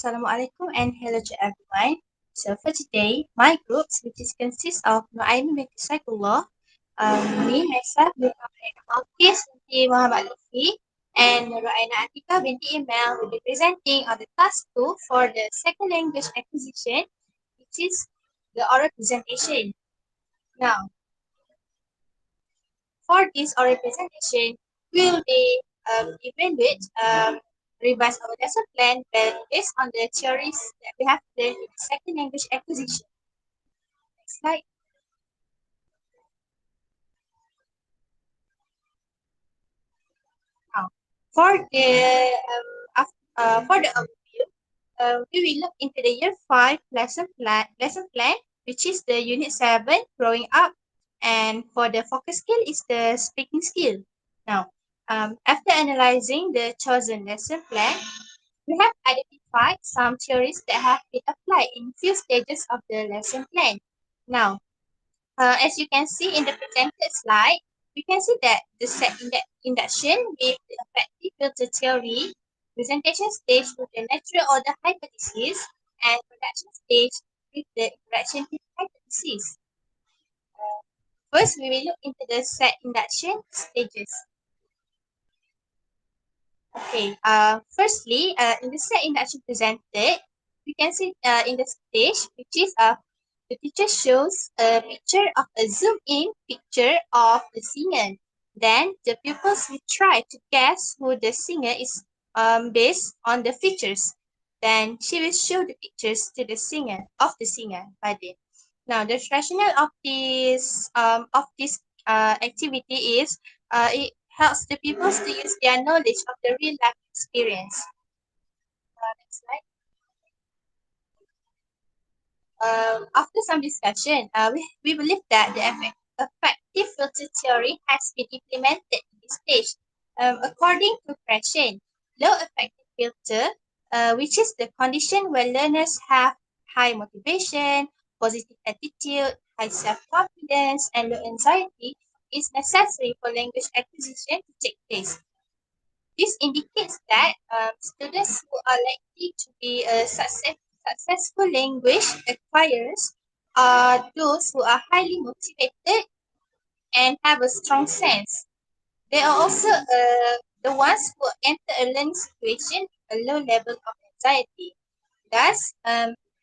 Assalamualaikum and hello to everyone. So for today, my groups, which is consists of Aina Atiqah, me, myself, Aina binti Muhammad Lufi, and Aina Atiqah binti Email will be presenting on the task 2 for the second language acquisition, which is the oral presentation. Now, for this oral presentation, we'll be evaluate revise our lesson plan based on the theories that we have learned in second language acquisition. Next slide. Now, for the overview, we will look into the year 5 lesson plan, which is the unit 7 growing up, and for the focus skill is the speaking skill. Now, after analyzing the chosen lesson plan, we have identified some theories that have been applied in few stages of the lesson plan. Now, as you can see in the presented slide, we can see that the set induction with the effective filter theory, presentation stage with the natural order hypothesis, and production stage with the interaction hypothesis. First, we will look into the set induction stages. Okay, firstly, in the set induction presented, we can see in the stage, which is the teacher shows a picture of a zoom in picture of the singer. Then the pupils will try to guess who the singer is based on the features. Then she will show the pictures to the singer by then. Now the rationale of this activity is it helps the pupils to use their knowledge of the real life experience. Next slide. After some discussion, we believe that the effective filter theory has been implemented in this stage. According to Gretchen, low effective filter, which is the condition where learners have high motivation, positive attitude, high self-confidence, and low anxiety, is necessary for language acquisition to take place. This indicates that students who are likely to be successful language acquirers are those who are highly motivated and have a strong sense. They are also the ones who enter a learning situation with a low level of anxiety. Thus,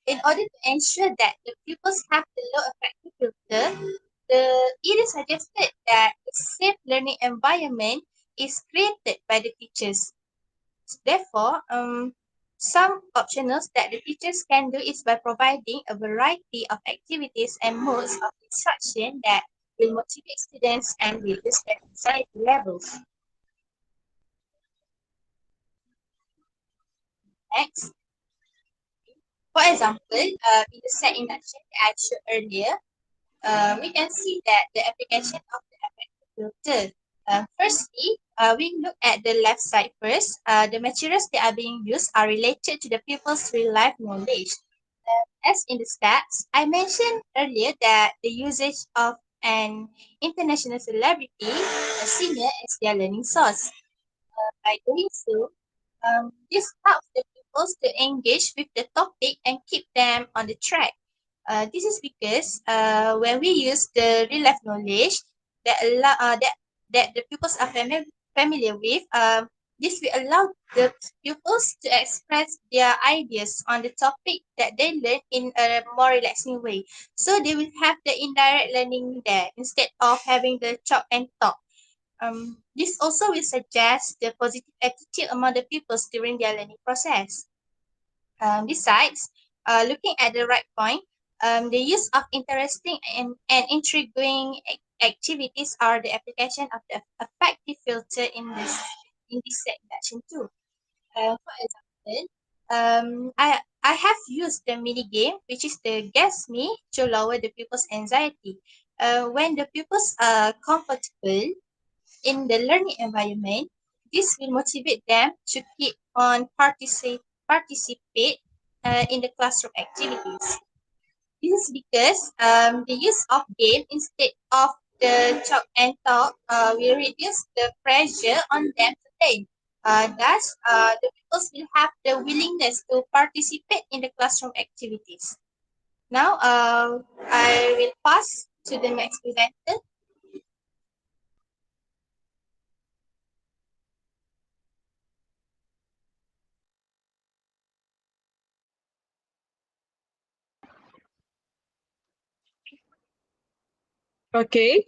in order to ensure that the pupils have the low effective filter, it is suggested that a safe learning environment is created by the teachers. Therefore, some optionals that the teachers can do is by providing a variety of activities and modes of instruction that will motivate students and reduce their anxiety levels. Next, for example, in the set induction that I showed earlier, we can see that the application of the effective filter. Firstly, we look at the left side first. The materials that are being used are related to the pupils' real life knowledge. As in the stats, I mentioned earlier that the usage of an international celebrity, a singer, as their learning source. By doing so, this helps the pupils to engage with the topic and keep them on the track. This is because when we use the real life knowledge that the pupils are familiar with, this will allow the pupils to express their ideas on the topic that they learn in a more relaxing way. So they will have the indirect learning there instead of having the chalk and talk. This also will suggest the positive attitude among the pupils during their learning process. Besides, looking at the right point, the use of interesting and intriguing activities are the application of the effective filter in this section too. For example, I have used the mini game, which is the guess me, to lower the pupils' anxiety. When the pupils are comfortable in the learning environment, this will motivate them to keep on participate in the classroom activities. This is because the use of game instead of the chalk and talk will reduce the pressure on them to learn. Thus, the pupils will have the willingness to participate in the classroom activities. Now, I will pass to the next presenter. Okay.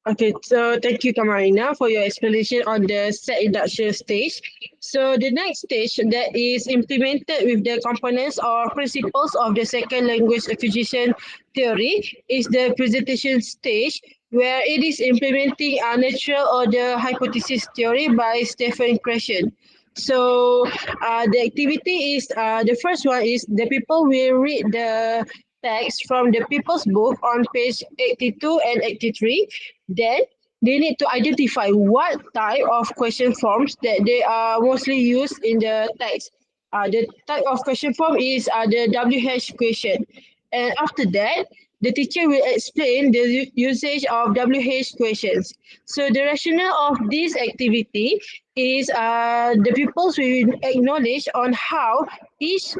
Okay, so thank you, Qamarina, for your explanation on the set induction stage. So the next stage that is implemented with the components or principles of the second language acquisition theory is the presentation stage, where it is implementing a natural order hypothesis theory by Stephen Krashen. So the activity is the first one is the people will read the text from the people's book on page 82 and 83. Then they need to identify what type of question forms that they are mostly used in the text. The type of question form is the WH question. And after that, the teacher will explain the usage of WH questions. So the rationale of this activity is the pupils will acknowledge on how each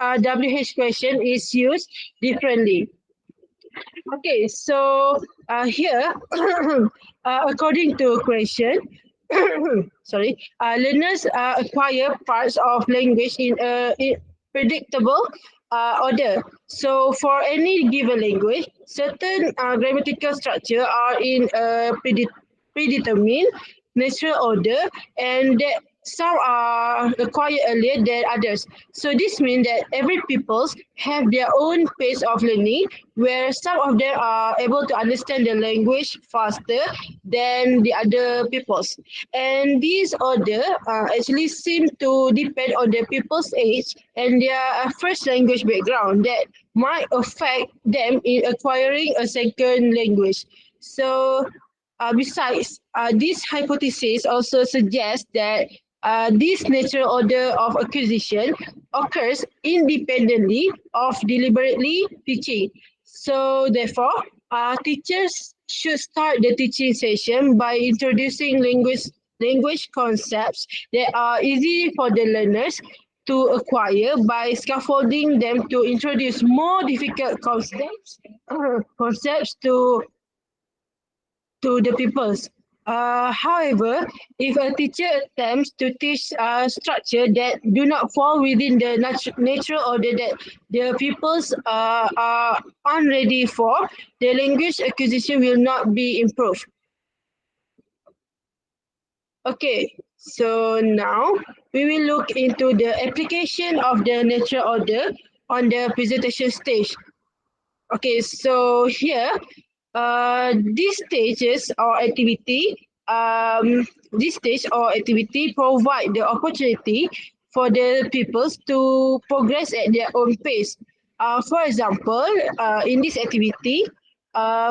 WH question is used differently. Okay, so here, according to question, sorry, learners acquire parts of language in predictable order. So for any given language, certain grammatical structure are in a predetermined natural order, and that some are acquired earlier than others. So this means that every peoples have their own pace of learning, where some of them are able to understand the language faster than the other peoples. And this order actually seem to depend on the people's age and their first language background that might affect them in acquiring a second language. So besides, this hypothesis also suggests that this natural order of acquisition occurs independently of deliberately teaching. So, therefore, teachers should start the teaching session by introducing language concepts that are easy for the learners to acquire by scaffolding them to introduce more difficult concepts to the pupils. However, if a teacher attempts to teach a structure that do not fall within the natural order that the pupils are unready for, the language acquisition will not be improved. Okay, so now we will look into the application of the natural order on the presentation stage. Okay, so here, these stages or activity, this stage or activity provide the opportunity for the pupils to progress at their own pace. For example, in this activity,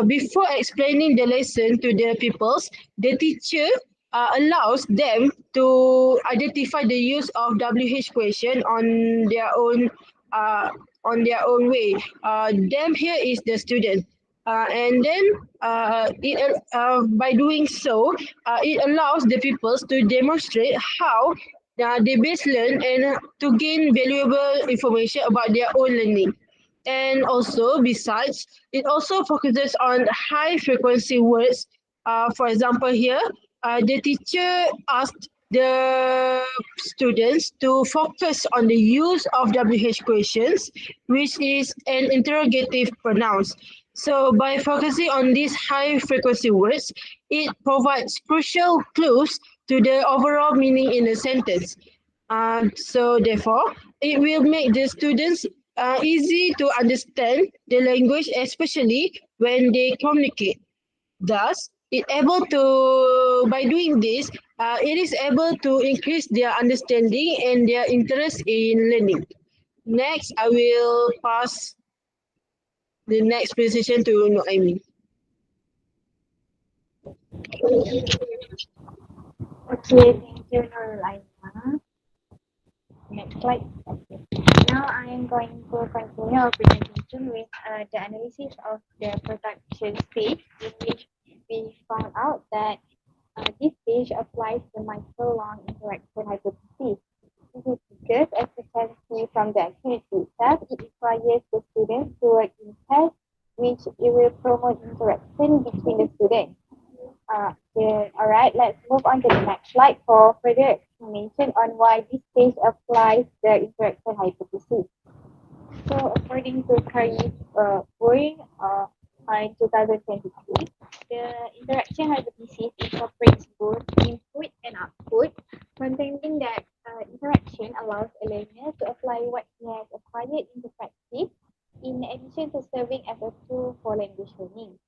before explaining the lesson to the pupils, the teacher allows them to identify the use of WH question uh, on their own way. Them here is the student. And then by doing so, it allows the pupils to demonstrate how they best learn and to gain valuable information about their own learning. And also, besides, it also focuses on high frequency words. For example, here, the teacher asked the students to focus on the use of WH questions, which is an interrogative pronouns. So by focusing on these high frequency words, it provides crucial clues to the overall meaning in a sentence. So therefore, it will make the students easy to understand the language, especially when they communicate. Thus, by doing this, it is able to increase their understanding and their interest in learning. Next, I will pass the next presentation to Noemi. Okay, thank you, Norlina. Next slide. Now I am going to continue our presentation with the analysis of the production stage in which we found out out that this stage applies the micro-long interaction hypothesis. This is because, as you can see from the activity itself, it requires the students to work in pairs, which it will promote interaction between the students. Alright, let's move on to the next slide for further explanation on why this stage applies the interaction hypothesis. So, according to Curry's work in 2023, the interaction hypothesis incorporates both input and output, contending that interaction allows a learner to apply what he has acquired into practice, in addition to serving as a tool for language learning.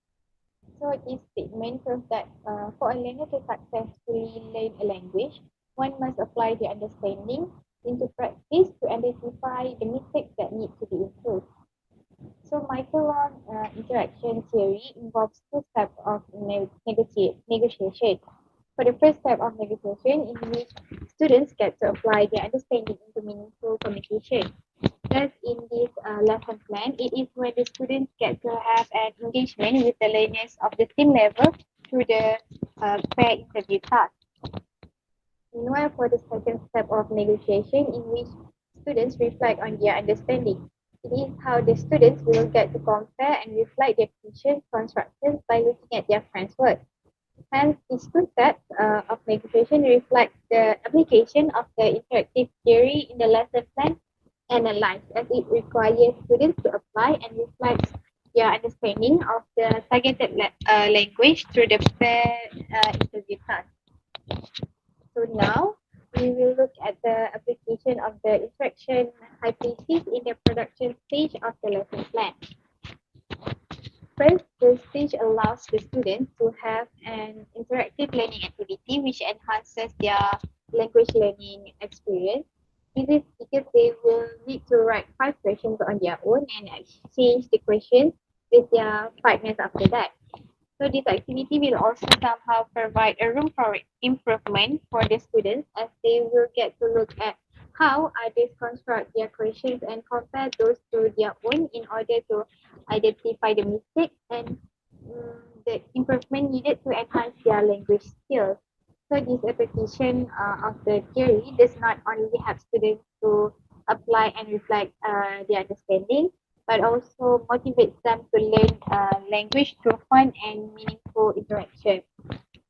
So, this statement proves that for a learner to successfully learn a language, one must apply the understanding into practice to identify the mistakes that need to be improved. So, micro-long interaction theory involves two steps of negotiation. For the first step of negotiation, in which students get to apply their understanding into meaningful communication. Thus, in this lesson plan, it is where the students get to have an engagement with the learners of the same level through the pair interview task. Meanwhile, for the second step of negotiation, in which students reflect on their understanding, it is how the students will get to compare and reflect their teacher's constructions by looking at their friends' work. Hence, these two steps of negotiation reflect the application of the interactive theory in the lesson plan analyzed, as it requires students to apply and reflect their understanding of the targeted language through the pair interview task. So now we will look at the application of the interaction hypothesis in the production stage of the lesson plan. First, the stage allows the students to have an interactive learning activity which enhances their language learning experience. This is because they will need to write 5 questions on their own and exchange the questions with their partners after that. So this activity will also somehow provide a room for improvement for the students, as they will get to look at how others construct their questions and compare those to their own in order to identify the mistakes and the improvement needed to enhance their language skills. So this application of the theory does not only help students to apply and reflect their understanding, but also motivates them to learn language through fun and meaningful interaction.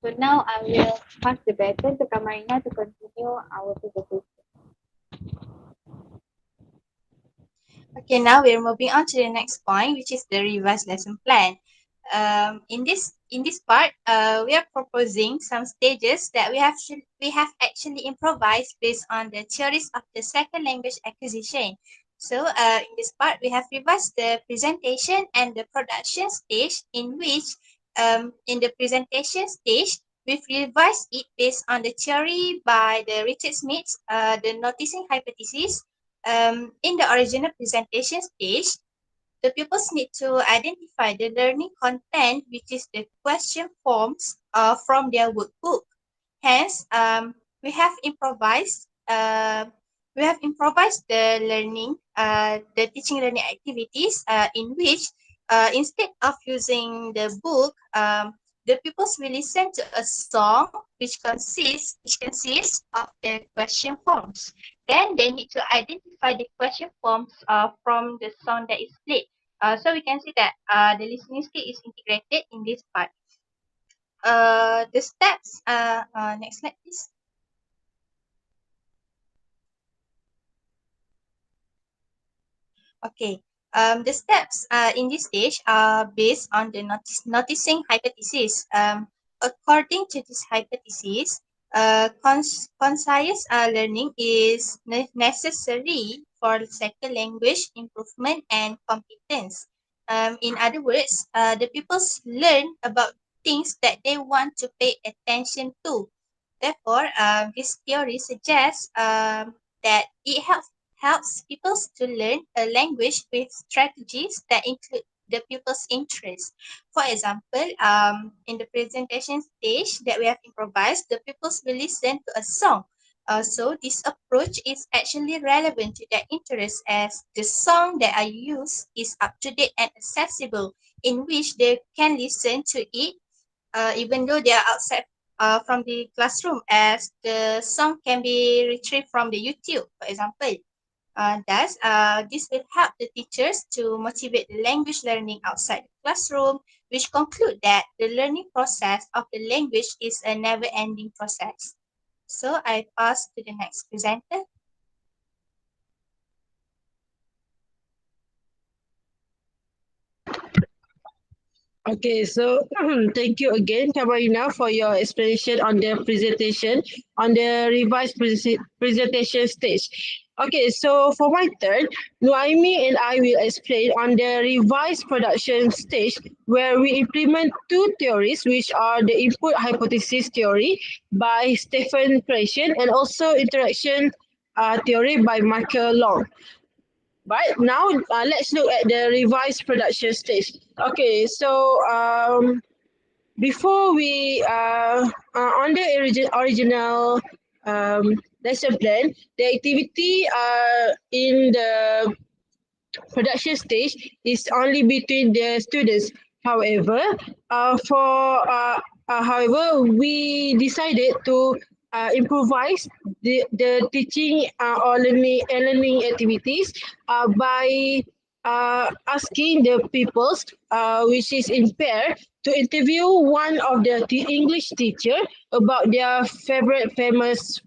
So now I will pass the baton to Qamarina to continue our presentation. Okay, now we're moving on to the next point, which is the revised lesson plan. In this part, we are proposing some stages that we have actually improvised based on the theories of the second language acquisition. So, in this part, we have revised the presentation and the production stage, in which, in the presentation stage, we've revised it based on the theory by the Richard Smith, the noticing hypothesis. In the original presentation stage, the pupils need to identify the learning content, which is the question forms from their workbook. Hence, we have improvised. We have improvised the the teaching learning activities, in which, instead of using the book, the pupils will listen to a song which consists of the question forms. Then they need to identify the question forms from the song that is played. So we can see that the listening skill is integrated in this part. The steps. Next slide, please. Okay. The steps in this stage are based on the noticing hypothesis. According to this hypothesis, conscious learning is necessary for second language improvement and competence. In other words, the pupils learn about things that they want to pay attention to. Therefore, this theory suggests that it helps pupils to learn a language with strategies that include the pupils' interests. For example, in the presentation stage that we have improvised, the pupils will listen to a song. So this approach is actually relevant to their interests, as the song that I use is up to date and accessible, in which they can listen to it even though they are outside from the classroom, as the song can be retrieved from the YouTube, for example. Thus, this will help the teachers to motivate the language learning outside the classroom, which conclude that the learning process of the language is a never-ending process. So I pass to the next presenter. Okay, so thank you again, Qamarina, for your explanation on the presentation on the revised presentation stage. Okay, so for my turn, Noemi and I will explain on the revised production stage where we implement two theories, which are the input hypothesis theory by Stephen Krashen and also interaction theory by Michael Long. Right now, let's look at the revised production stage. Okay, so before we on the original lesson plan, the activity in the production stage is only between the students. However, however, we decided to improvise the teaching or learning activities by asking the peoples which is impaired to interview one of the English teacher about their favorite famous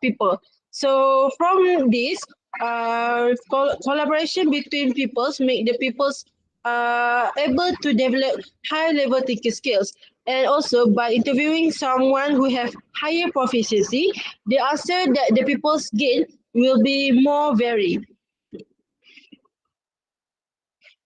people. So from this, collaboration between peoples make the peoples able to develop high level thinking skills, and also by interviewing someone who have higher proficiency, the answer that the peoples gain will be more varied.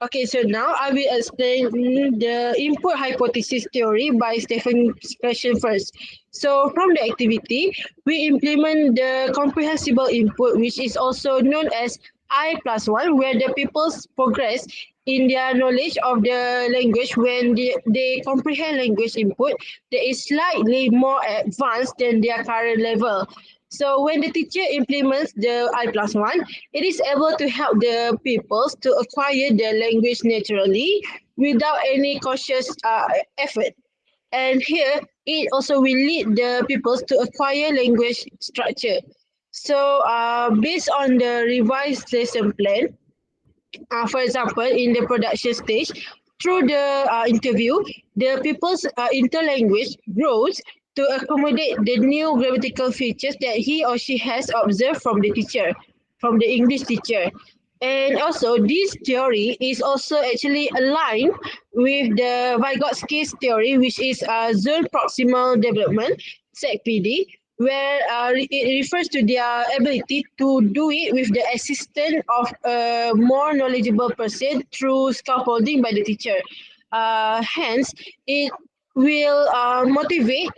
Okay, so now I will explain the input hypothesis theory by Stephen Krashen first. So from the activity, we implement the comprehensible input, which is also known as I plus one, where the people's progress in their knowledge of the language when they comprehend language input that is slightly more advanced than their current level. So when the teacher implements the I plus one, it is able to help the peoples to acquire the language naturally without any conscious effort. And here, it also will lead the peoples to acquire language structure. So based on the revised lesson plan, for example, in the production stage, through the interview, the people's interlanguage grows to accommodate the new grammatical features that he or she has observed from the teacher, from the English teacher. And also, this theory is also actually aligned with the Vygotsky's theory, which is zone proximal development, ZPD, where it refers to their ability to do it with the assistance of a more knowledgeable person through scaffolding by the teacher. Hence, it will motivate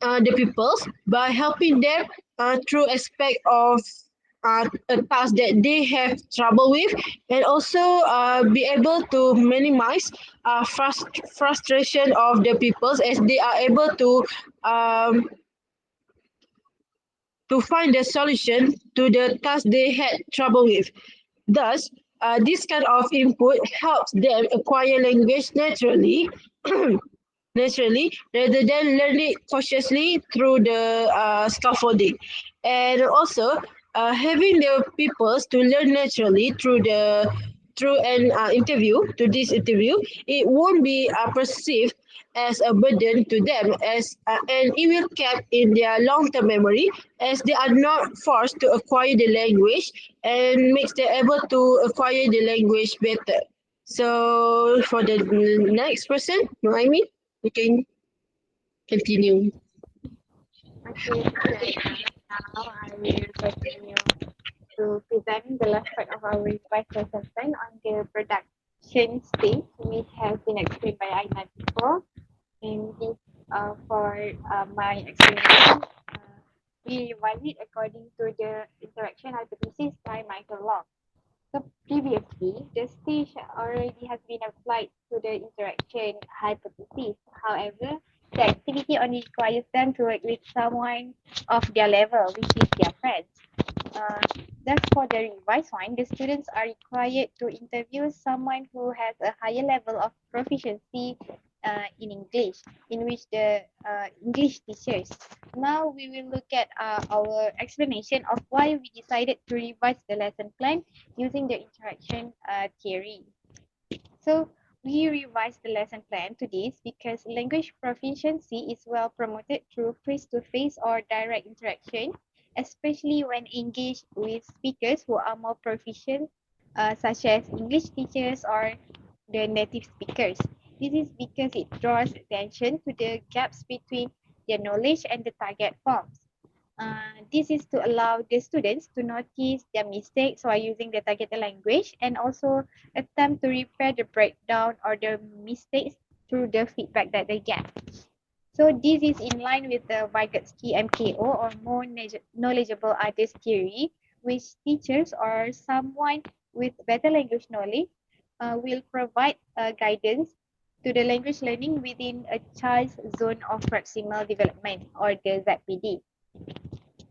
the pupils by helping them through aspect of a task that they have trouble with, and also be able to minimize frustration of the pupils as they are able um, to find a solution to the task they had trouble with. Thus, this kind of input helps them acquire language naturally rather than learn it cautiously through the scaffolding. And also, having the peoples to learn naturally through an interview, to this interview, it won't be perceived as a burden to them, as and it will kept in their long-term memory as they are not forced to acquire the language, and makes them able to acquire the language better. So for the next person, Noemi, you can continue. Okay, thank you, Aina. Now I will continue to present the last part of our revised lesson plan on the production stage, which has been explained by Aina before. And this, for my explanation, we revise it according to the interaction hypothesis by Michael Long. So previously, the stage already has been applied to the interaction hypothesis. However, the activity only requires them to work with someone of their level, which is their friends. Uh, thus, for the revised one, the students are required to interview someone who has a higher level of proficiency in English, in which the English teachers. Now we will look at our explanation of why we decided to revise the lesson plan using the interaction theory. So we revised the lesson plan to this because language proficiency is well promoted through face-to-face or direct interaction, especially when engaged with speakers who are more proficient, such as English teachers or the native speakers. This is because it draws attention to the gaps between their knowledge and the target forms. This is to allow the students to notice their mistakes while using the targeted language and also attempt to repair the breakdown or the mistakes through the feedback that they get. So this is in line with the Vygotsky MKO or more knowledgeable others theory, which teachers or someone with better language knowledge will provide guidance to the language learning within a child's zone of proximal development or the ZPD.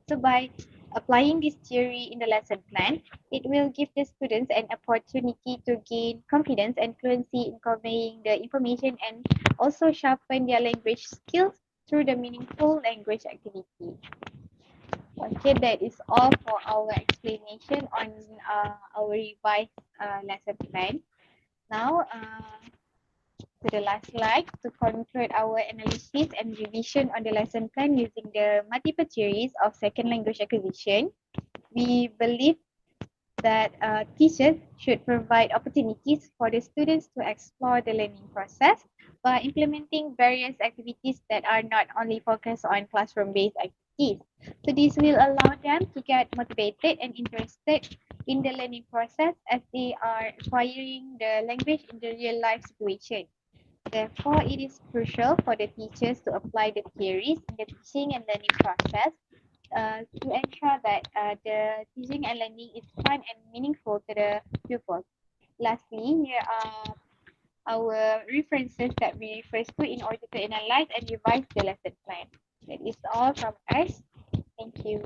So by applying this theory in the lesson plan, it will give the students an opportunity to gain confidence and fluency in conveying the information and also sharpen their language skills through the meaningful language activity. Okay, that is all for our explanation on our revised lesson plan. Now, to the last slide to conclude our analysis and revision on the lesson plan using the multiple theories of second language acquisition. We believe that teachers should provide opportunities for the students to explore the learning process by implementing various activities that are not only focused on classroom-based activities. So this will allow them to get motivated and interested in the learning process as they are acquiring the language in the real life situation. Therefore, it is crucial for the teachers to apply the theories in the teaching and learning process to ensure that the teaching and learning is fun and meaningful to the pupils. Lastly, here are our references that we refer to in order to analyze and revise the lesson plan. That is all from us. Thank you.